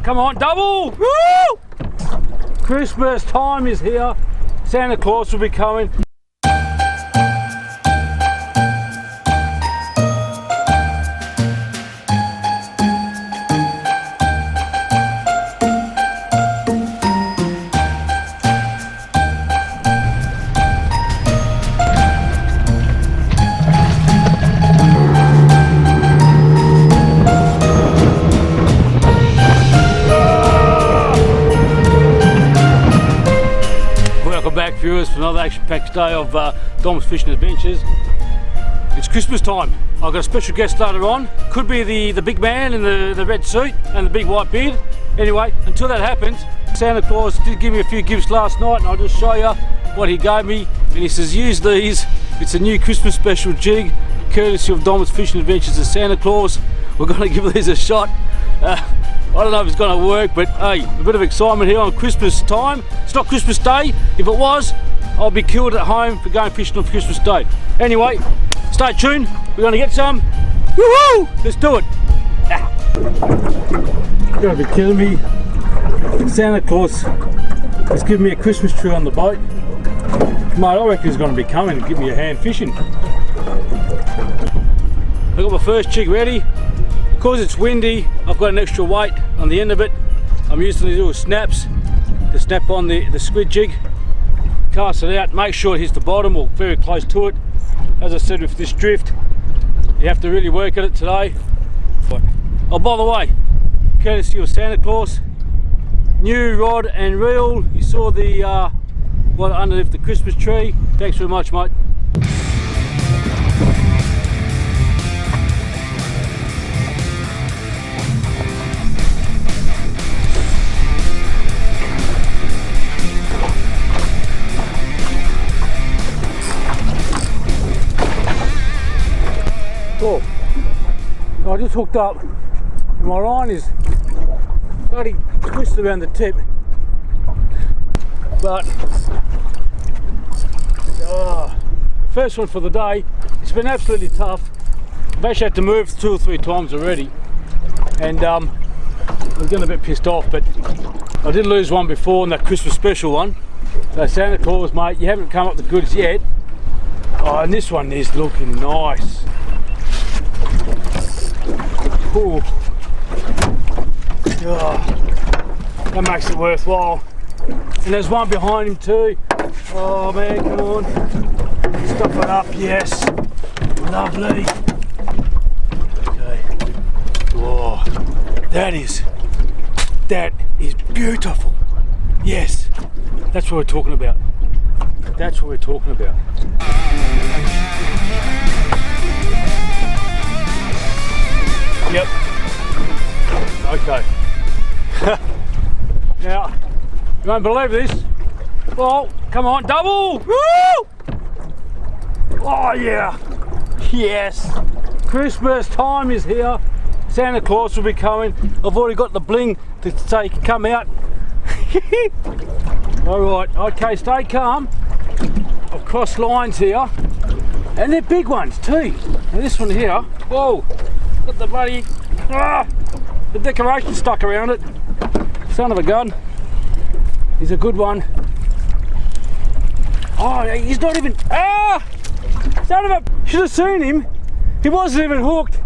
come on, double! Woo! Christmas time is here. Santa Claus will be coming. Back viewers for another action-packed day of Dom's Fishing Adventures. It's Christmas time. I've got a special guest later on. Could be the big man in the red suit and the big white beard. Anyway, until that happens, Santa Claus did give me a few gifts last night, and I'll just show you what he gave me. And he says use these. It's a new Christmas special jig, courtesy of Dom's Fishing Adventures and Santa Claus. We're going to give these a shot. I don't know if it's going to work, but hey, a bit of excitement here on Christmas time. It's not Christmas Day. If it was, I'll be killed at home for going fishing on Christmas Day. Anyway, stay tuned. We're going to get some. Woohoo! Let's do it. You're going to be kidding me. Santa Claus has given me a Christmas tree on the boat. Mate, I reckon he's going to be coming and give me a hand fishing. I got my first jig ready. Because it's windy, I've got an extra weight on the end of it. I'm using these little snaps to snap on the squid jig. Cast it out, make sure it hits the bottom or very close to it. As I said, with this drift, you have to really work at it today. Oh, by the way, courtesy of Santa Claus, new rod and reel. You saw the one underneath the Christmas tree. Thanks very much, mate. Oh, I just hooked up. My line is bloody twisted around the tip, but first one for the day. It's been absolutely tough. I've actually had to move 2 or 3 times already, and I'm getting a bit pissed off. But I did lose one before in that Christmas special one. So Santa Claus, mate, you haven't come up with the goods yet. Oh, and this one is looking nice. Ooh. Oh, that makes it worthwhile. And there's one behind him too. Oh man, come on. Stuff it up, yes. Lovely. Okay. Oh, that is beautiful. Yes, that's what we're talking about. That's what we're talking about. Yep. Okay. Now, you won't believe this. Well, come on, double! Woo! Oh yeah. Yes. Christmas time is here. Santa Claus will be coming. I've already got the bling to say come out. Alright, okay, stay calm. I've crossed lines here. And they're big ones too. And this one here, whoa. Got the bloody, the decoration stuck around it. Son of a gun. He's a good one. Oh, he's not even, son of a, should have seen him. He wasn't even hooked.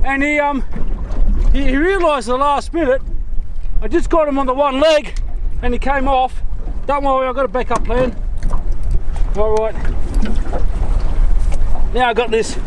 And he realised at the last minute, I just got him on the one leg and he came off. Don't worry, I've got a backup plan. All right. Now I've got this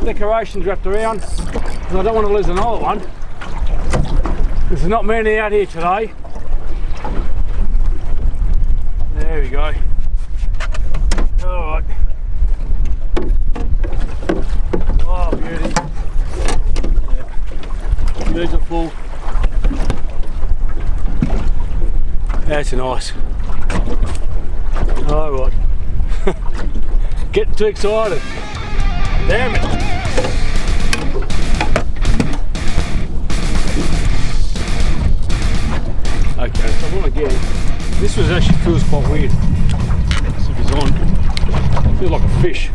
decorations wrapped around, and I don't want to lose another one. There's not many out here today. There we go. All right. Oh, beauty. Yeah. Beautiful. That's nice. All right. Getting too excited. Damn it. Okay, so I want to get it. This was actually feels quite weird. Let's see if it's on. It feels like a fish.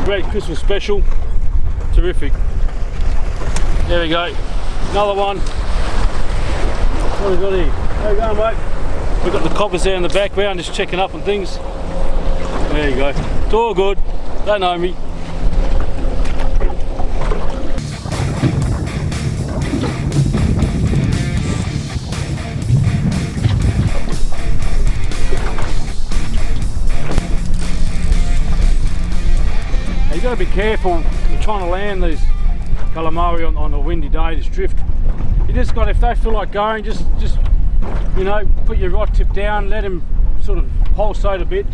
great Christmas special. Terrific. There we go. Another one. What have we got here? How you going, mate? We've got the coppers there in the background, just checking up on things. There you go. It's all good. Don't know me. Now you got to be careful. You're trying to land these calamari on a windy day, this drift. You just got, if they feel like going, just you know, put your rod tip down, let them sort of pulsate a bit,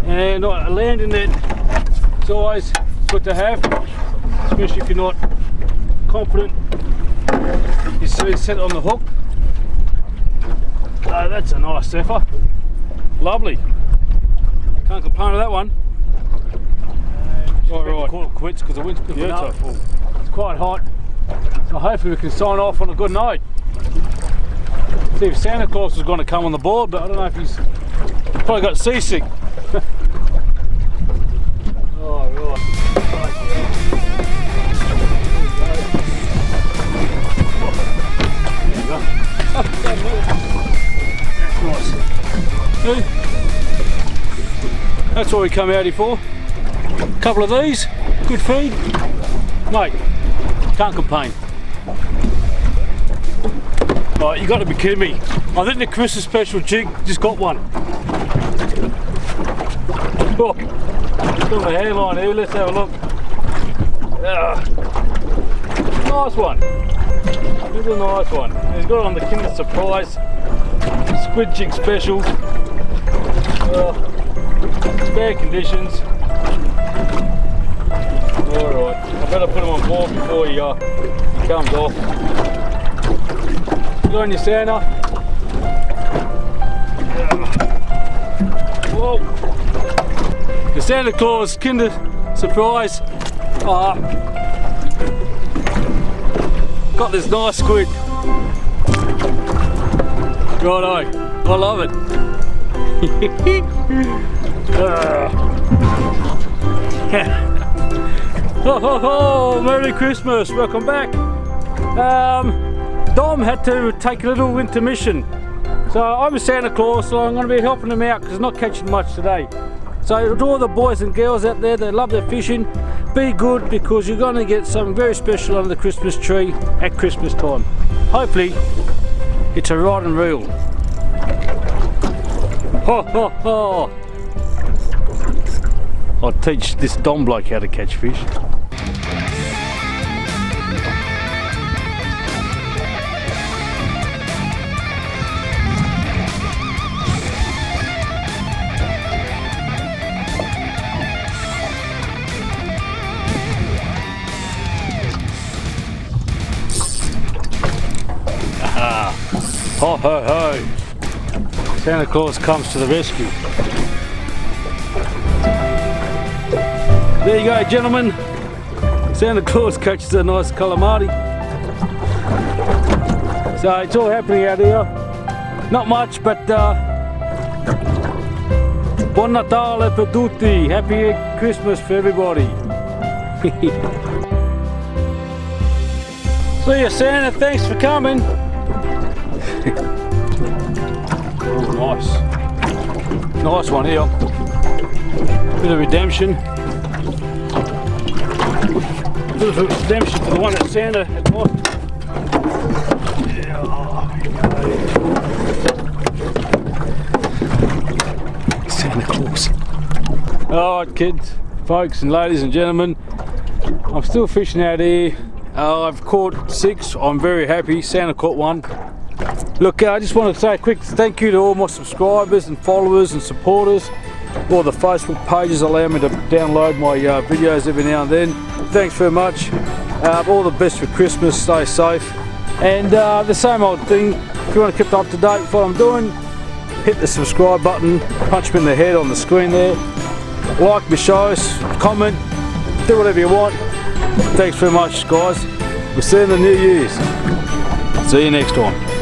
and a landing net is always good to have, especially if you're not confident you set it on the hook. Oh, that's a nice zephyr, lovely. Can't complain with that one. Alright, call it quits because the wind's picking up. It's quite hot, so hopefully we can sign off on a good night. See if Santa Claus was going to come on the board, but I don't know if he's probably got seasick. Oh, right. There you go. That's nice. That's what we come out here for. A couple of these, good feed. Mate, can't complain. Right, you got to be kidding me. I think the Christmas special jig just got one. Oh, got the hairline here, let's have a look. Nice one. This is a nice one. He's got it on the Kinder Surprise squid jig special. Spare conditions. Alright, I better put him on board before he comes off. Good on you, Santa. Whoa. The Santa Claus Kinder Surprise. Got this nice squid. Righto, I love it. Ho ho ho! Merry Christmas! Welcome back. Dom had to take a little intermission, so I'm Santa Claus, so I'm going to be helping him out because he's not catching much today. So to all the boys and girls out there that love their fishing, be good because you're going to get something very special under the Christmas tree at Christmas time. Hopefully it's a rod and reel. Ho ho ho! I'll teach this Dom bloke how to catch fish. Ho ho ho! Santa Claus comes to the rescue. There you go, gentlemen. Santa Claus catches a nice calamari. So it's all happening out here. Not much, but Buon Natale per tutti. Happy Christmas for everybody. See you, Santa. Thanks for coming. Oh, nice. Nice one here. Bit of redemption. Bit of redemption for the one that Santa had lost. Santa Claus. Alright, kids, folks and ladies and gentlemen, I'm still fishing out here. I've caught 6. I'm very happy. Santa caught 1. Look, I just want to say a quick thank you to all my subscribers and followers and supporters. All the Facebook pages allow me to download my videos every now and then. Thanks very much. All the best for Christmas. Stay safe. And the same old thing, if you want to keep up to date with what I'm doing, hit the subscribe button, punch me in the head on the screen there. Like my shows, comment, do whatever you want. Thanks very much, guys. We'll see you in the New Year's. See you next time.